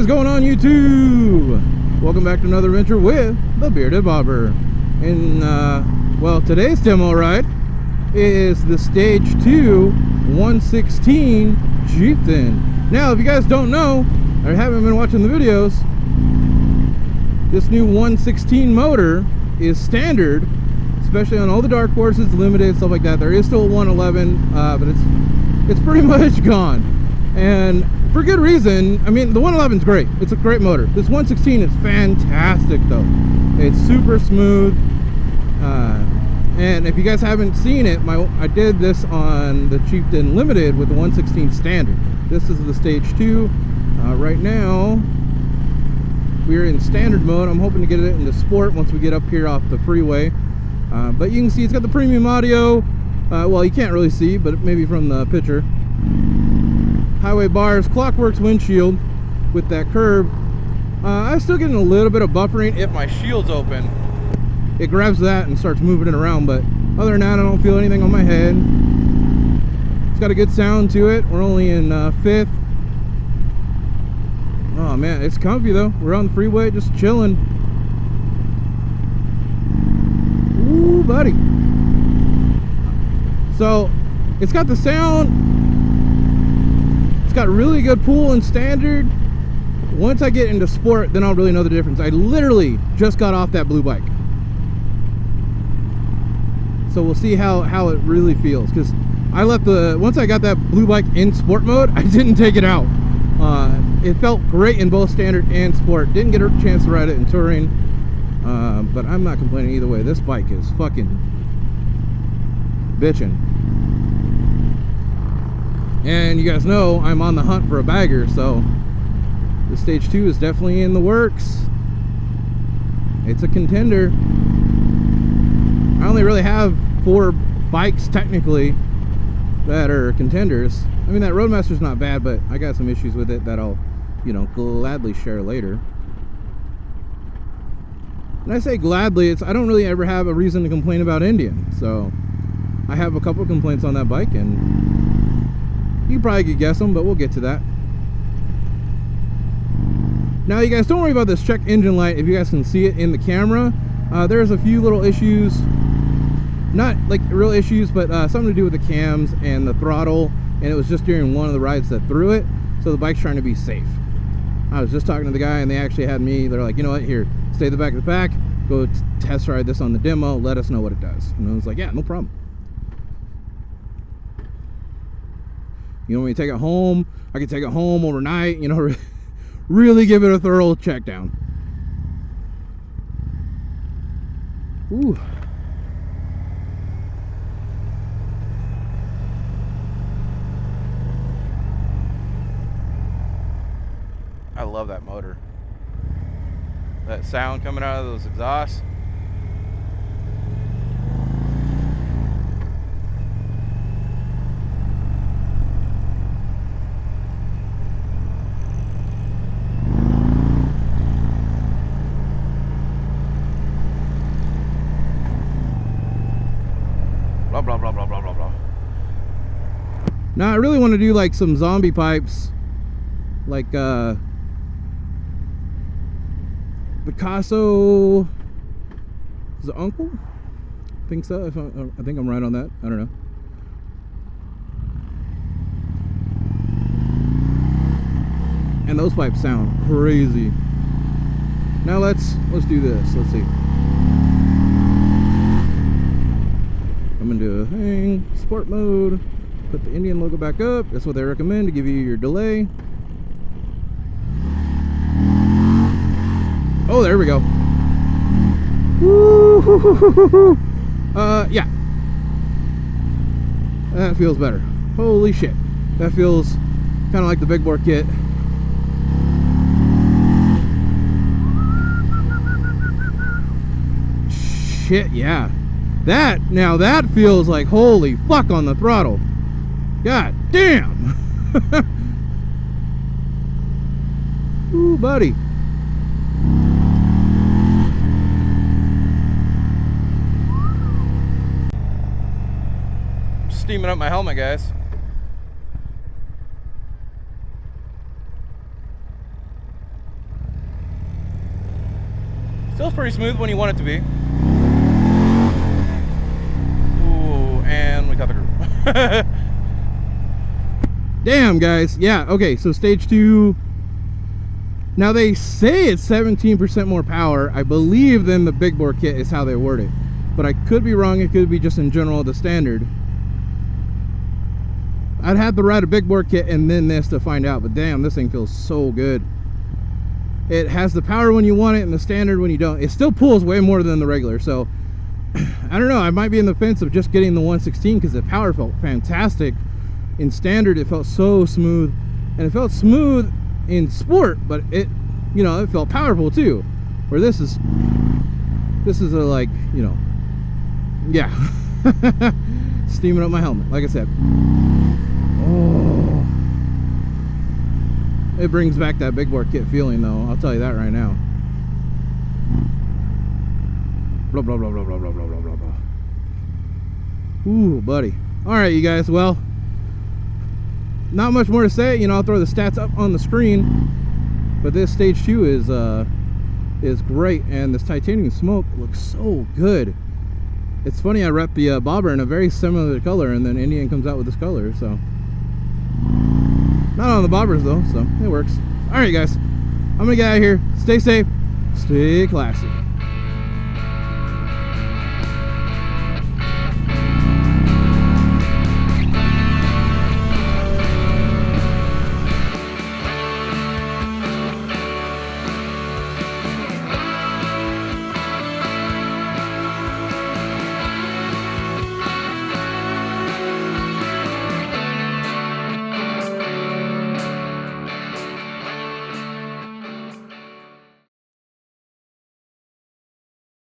is going on, YouTube? Welcome back to another adventure with the Bearded Bobber. And well, today's demo ride is the Stage 2 116 Chieftain. Now, if you guys don't know or haven't been watching the videos, this new 116 motor is standard, especially on all the Darkhorses, limited, stuff like that. There is still a 111, but it's pretty much gone, and for good reason. I mean, the 111 is great. It's a great motor. This 116 is fantastic, though. It's super smooth. And if you guys haven't seen it, I did this on the Chieftain Limited with the 116 standard. This is the Stage 2. Right now, we're in standard mode. I'm hoping to get it into sport once we get up here off the freeway. But you can see it's got the premium audio. Well, you can't really see, but maybe from the picture. Highway bars, Clockworks windshield with that curb. I'm still getting a little bit of buffering if my shield's open. It grabs that and starts moving it around, but other than that, I don't feel anything on my head. It's got a good sound to it. We're only in 5th. Oh man, it's comfy though. We're on the freeway just chilling. Ooh, buddy. So it's got the sound. It's got really good pull in standard. Once I get into sport, then I'll really know the difference. I literally just got off that blue bike, so we'll see how it really feels, because I left once I got that blue bike in sport mode, I didn't take it out. It felt great in both standard and sport. Didn't get a chance to ride it in touring, but I'm not complaining either way. This bike is fucking bitching. And you guys know I'm on the hunt for a bagger, so the Stage 2 is definitely in the works. It's a contender. I only really have 4 bikes technically that are contenders. I mean, that Roadmaster's not bad, but I got some issues with it that I'll, gladly share later. And I say gladly, I don't really ever have a reason to complain about Indian. So I have a couple complaints on that bike, and you probably could guess them, but we'll get to that. Now, you guys, don't worry about this check engine light. If you guys can see it in the camera, there's a few little issues. Not like real issues, but something to do with the cams and the throttle. And it was just during one of the rides that threw it. So the bike's trying to be safe. I was just talking to the guy, and they actually had me. They're like, you know what? Here, stay at the back of the pack. Go test ride this on the demo. Let us know what it does. And I was like, yeah, no problem. You want me to take it home? I can take it home overnight. Really give it a thorough check down. Ooh. I love that motor. That sound coming out of those exhausts. Blah, blah, blah, blah, blah, blah, blah. Now, I really want to do like some zombie pipes, like Picasso, is it Uncle? I think so. I think I'm right on that. I don't know. And those pipes sound crazy. Now let's do this. Let's see. I'm into hang sport mode. Put the Indian logo back up. That's what they recommend to give you your delay. Oh, there we go. Woo-hoo-hoo-hoo-hoo. Yeah. That feels better. Holy shit. That feels kind of like the big bore kit. Shit, yeah. Now that feels like holy fuck on the throttle. God damn. Ooh, buddy. Steaming up my helmet, guys. Still pretty smooth when you want it to be. Ooh, and we got the groove. Damn, guys. Yeah, okay, so stage 2. Now they say it's 17% more power, I believe, than the big bore kit is how they word it. But I could be wrong, it could be just in general the standard. I'd have to ride a big bore kit and then this to find out, but damn, this thing feels so good. It has the power when you want it and the standard when you don't. It still pulls way more than the regular, so I don't know, I might be in the fence of just getting the 116 because the power felt fantastic. In standard, it felt so smooth, and it felt smooth in sport, but it, you know, it felt powerful too. Where this is a, like, you know, yeah. Steaming up my helmet, like I said. Oh, it brings back that big bore kit feeling, though, I'll tell you that right now. Blah blah blah blah blah blah blah blah blah. Ooh, buddy. All right, you guys, well, not much more to say. You know, I'll throw the stats up on the screen, but this stage 2 is great, and this titanium smoke looks so good. It's funny, I rep the bobber in a very similar color, and then Indian comes out with this color, so not on the bobbers though, so it works. All right, guys, I'm gonna get out of here. Stay safe, stay classy.